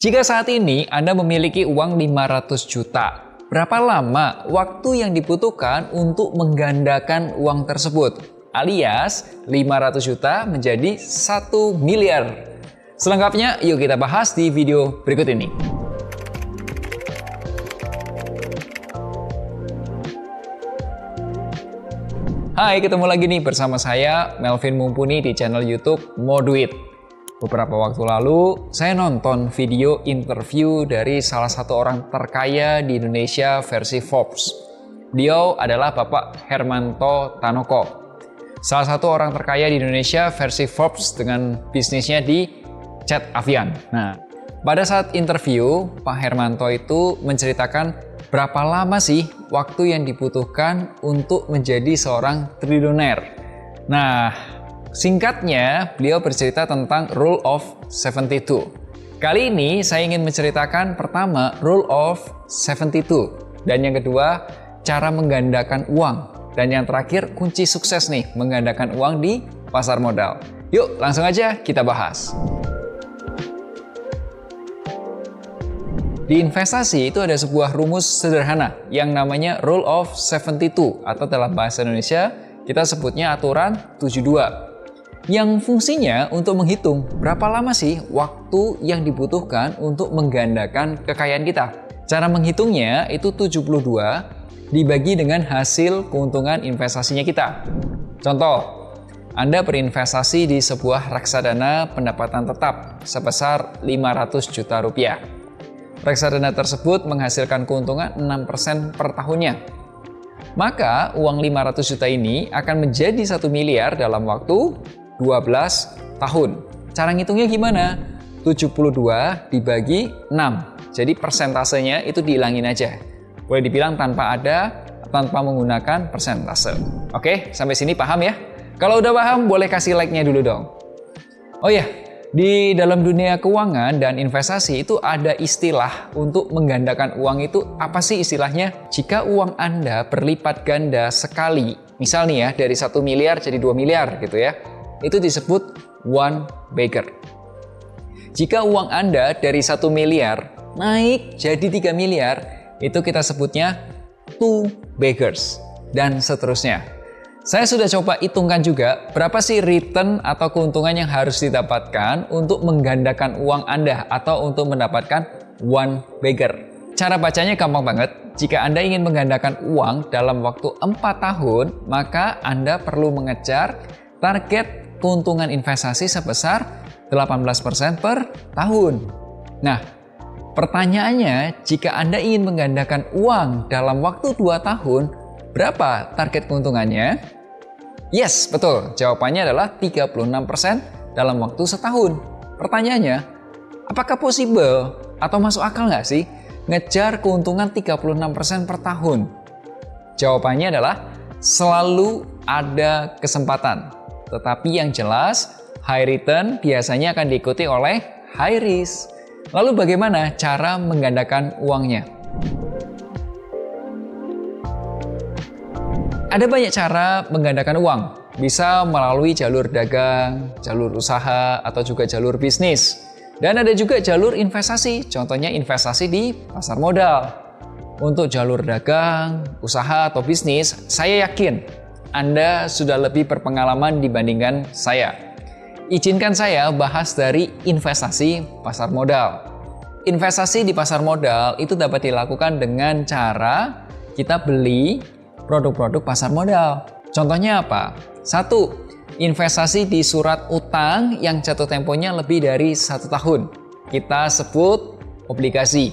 Jika saat ini Anda memiliki uang 500 juta, berapa lama waktu yang dibutuhkan untuk menggandakan uang tersebut? Alias 500 juta menjadi 1 miliar. Selengkapnya yuk kita bahas di video berikut ini. Hai, ketemu lagi nih bersama saya Melvin Mumpuni di channel YouTube Moduit. Beberapa waktu lalu, saya nonton video interview dari salah satu orang terkaya di Indonesia versi Forbes. Beliau adalah Bapak Hermanto Tanoko. Salah satu orang terkaya di Indonesia versi Forbes dengan bisnisnya di Jet Avian. Nah, pada saat interview, Pak Hermanto itu menceritakan berapa lama sih waktu yang dibutuhkan untuk menjadi seorang triliuner. Nah, singkatnya, beliau bercerita tentang Rule of 72. Kali ini saya ingin menceritakan pertama Rule of 72. Dan yang kedua, cara menggandakan uang. Dan yang terakhir, kunci sukses nih menggandakan uang di pasar modal. Yuk langsung aja kita bahas. Di investasi itu ada sebuah rumus sederhana yang namanya Rule of 72 atau dalam bahasa Indonesia kita sebutnya aturan 72. Yang fungsinya untuk menghitung berapa lama sih waktu yang dibutuhkan untuk menggandakan kekayaan kita. Cara menghitungnya itu 72 dibagi dengan hasil keuntungan investasinya kita. Contoh, Anda berinvestasi di sebuah reksadana pendapatan tetap sebesar 500 juta rupiah. Reksadana tersebut menghasilkan keuntungan 6% per tahunnya. Maka uang 500 juta ini akan menjadi 1 miliar dalam waktu 12 tahun. Cara ngitungnya gimana? 72 dibagi 6. Jadi persentasenya itu dihilangin aja. Boleh dibilang tanpa menggunakan persentase. Oke, sampai sini paham ya? Kalau udah paham, boleh kasih like-nya dulu dong. Oh ya, di dalam dunia keuangan dan investasi itu ada istilah untuk menggandakan uang itu apa sih istilahnya? Jika uang Anda berlipat ganda sekali, misal nih ya dari 1 miliar jadi 2 miliar gitu ya, itu disebut one bagger. Jika uang Anda dari 1 miliar naik jadi 3 miliar, itu kita sebutnya two beggars dan seterusnya. Saya sudah coba hitungkan juga berapa sih return atau keuntungan yang harus didapatkan untuk menggandakan uang Anda atau untuk mendapatkan one bagger. Cara bacanya gampang banget. Jika Anda ingin menggandakan uang dalam waktu 4 tahun, maka Anda perlu mengejar target keuntungan investasi sebesar 18% per tahun. Nah, pertanyaannya, jika Anda ingin menggandakan uang dalam waktu 2 tahun, berapa target keuntungannya? Yes, betul. Jawabannya adalah 36% dalam waktu setahun. Pertanyaannya, apakah possible atau masuk akal nggak sih ngejar keuntungan 36% per tahun? Jawabannya adalah selalu ada kesempatan. Tetapi yang jelas, high return biasanya akan diikuti oleh high risk. Lalu bagaimana cara menggandakan uangnya? Ada banyak cara menggandakan uang. Bisa melalui jalur dagang, jalur usaha, atau juga jalur bisnis. Dan ada juga jalur investasi, contohnya investasi di pasar modal. Untuk jalur dagang, usaha, atau bisnis, saya yakin Anda sudah lebih berpengalaman dibandingkan saya. Izinkan saya bahas dari investasi pasar modal. Investasi di pasar modal itu dapat dilakukan dengan cara kita beli produk-produk pasar modal. Contohnya apa? 1. Investasi di surat utang yang jatuh temponya lebih dari 1 tahun. Kita sebut obligasi.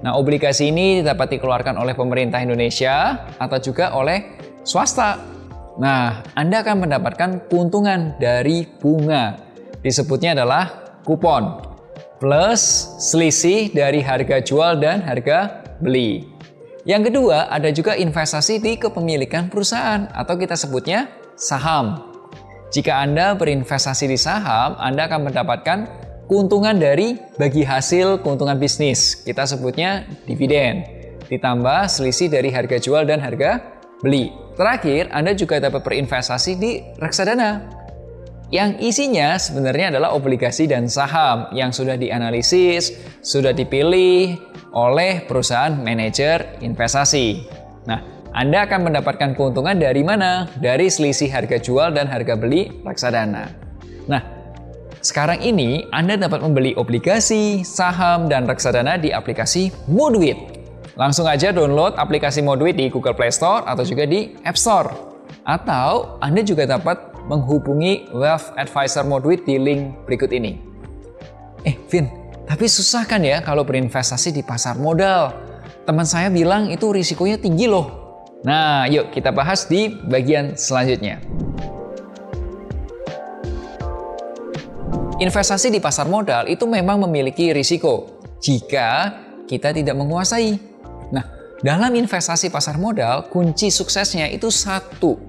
Nah, obligasi ini dapat dikeluarkan oleh pemerintah Indonesia atau juga oleh swasta. Nah, Anda akan mendapatkan keuntungan dari bunga. Disebutnya adalah kupon. Plus selisih dari harga jual dan harga beli. Yang kedua, ada juga investasi di kepemilikan perusahaan atau kita sebutnya saham. Jika Anda berinvestasi di saham, Anda akan mendapatkan keuntungan dari bagi hasil keuntungan bisnis. Kita sebutnya dividen. Ditambah selisih dari harga jual dan harga beli. Terakhir, Anda juga dapat berinvestasi di reksadana. yang isinya sebenarnya adalah obligasi dan saham yang sudah dianalisis, sudah dipilih oleh perusahaan manajer investasi. Nah, Anda akan mendapatkan keuntungan dari mana? Dari selisih harga jual dan harga beli reksadana. Nah, sekarang ini Anda dapat membeli obligasi, saham, dan reksadana di aplikasi Moduit. Langsung aja download aplikasi Moduit di Google Play Store atau juga di App Store. Atau Anda juga dapat menghubungi Wealth Advisor Moduit di link berikut ini. Vin, tapi susah kan ya kalau berinvestasi di pasar modal? Teman saya bilang itu risikonya tinggi loh. Nah, yuk kita bahas di bagian selanjutnya. Investasi di pasar modal itu memang memiliki risiko jika kita tidak menguasai. Nah, dalam investasi pasar modal, kunci suksesnya itu satu.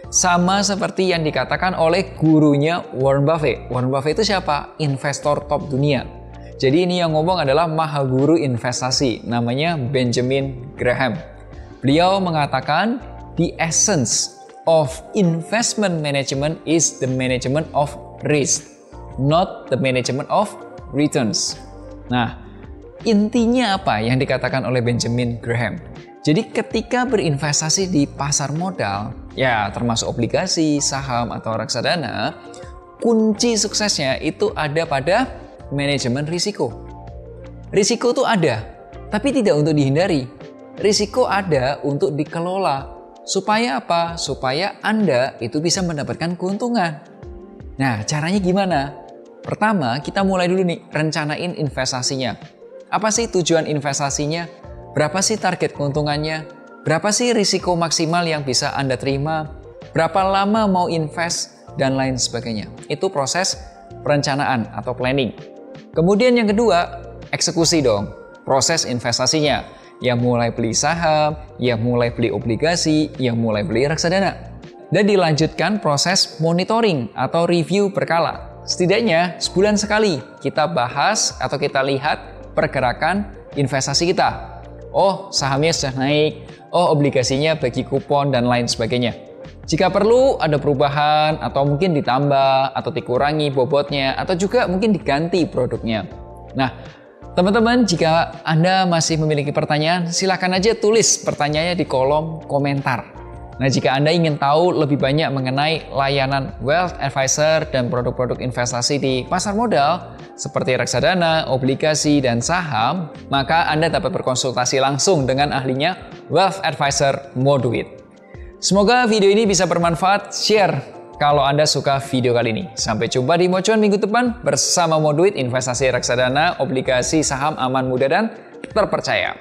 Sama seperti yang dikatakan oleh gurunya Warren Buffett. Warren Buffett itu siapa? Investor top dunia. Jadi ini yang ngomong adalah mahaguru investasi, namanya Benjamin Graham. Beliau mengatakan, the essence of investment management is the management of risk, not the management of returns. Nah, intinya apa yang dikatakan oleh Benjamin Graham? Jadi ketika berinvestasi di pasar modal, ya termasuk obligasi, saham, atau reksadana, kunci suksesnya itu ada pada manajemen risiko. Risiko itu ada, tapi tidak untuk dihindari. Risiko ada untuk dikelola. Supaya apa? Supaya Anda itu bisa mendapatkan keuntungan. Nah, caranya gimana? Pertama, kita mulai dulu nih, rencanain investasinya. Apa sih tujuan investasinya? Berapa sih target keuntungannya? Berapa sih risiko maksimal yang bisa Anda terima? Berapa lama mau invest? Dan lain sebagainya. Itu proses perencanaan atau planning. Kemudian yang kedua, eksekusi dong. Proses investasinya. Yang mulai beli saham, yang mulai beli obligasi, yang mulai beli reksadana. Dan dilanjutkan proses monitoring atau review berkala. Setidaknya sebulan sekali kita bahas atau kita lihat pergerakan investasi kita. Oh, sahamnya sudah naik. Oh, obligasinya bagi kupon dan lain sebagainya. Jika perlu ada perubahan atau mungkin ditambah atau dikurangi bobotnya atau juga mungkin diganti produknya. Nah, teman-teman, jika Anda masih memiliki pertanyaan, silakan aja tulis pertanyaannya di kolom komentar. Nah, jika Anda ingin tahu lebih banyak mengenai layanan Wealth Advisor dan produk-produk investasi di pasar modal seperti reksadana, obligasi, dan saham, maka Anda dapat berkonsultasi langsung dengan ahlinya Wealth Advisor Moduit. Semoga video ini bisa bermanfaat. Share kalau Anda suka video kali ini. Sampai jumpa di Mocuan minggu depan bersama Moduit, investasi reksadana, obligasi, saham aman, mudah, dan terpercaya.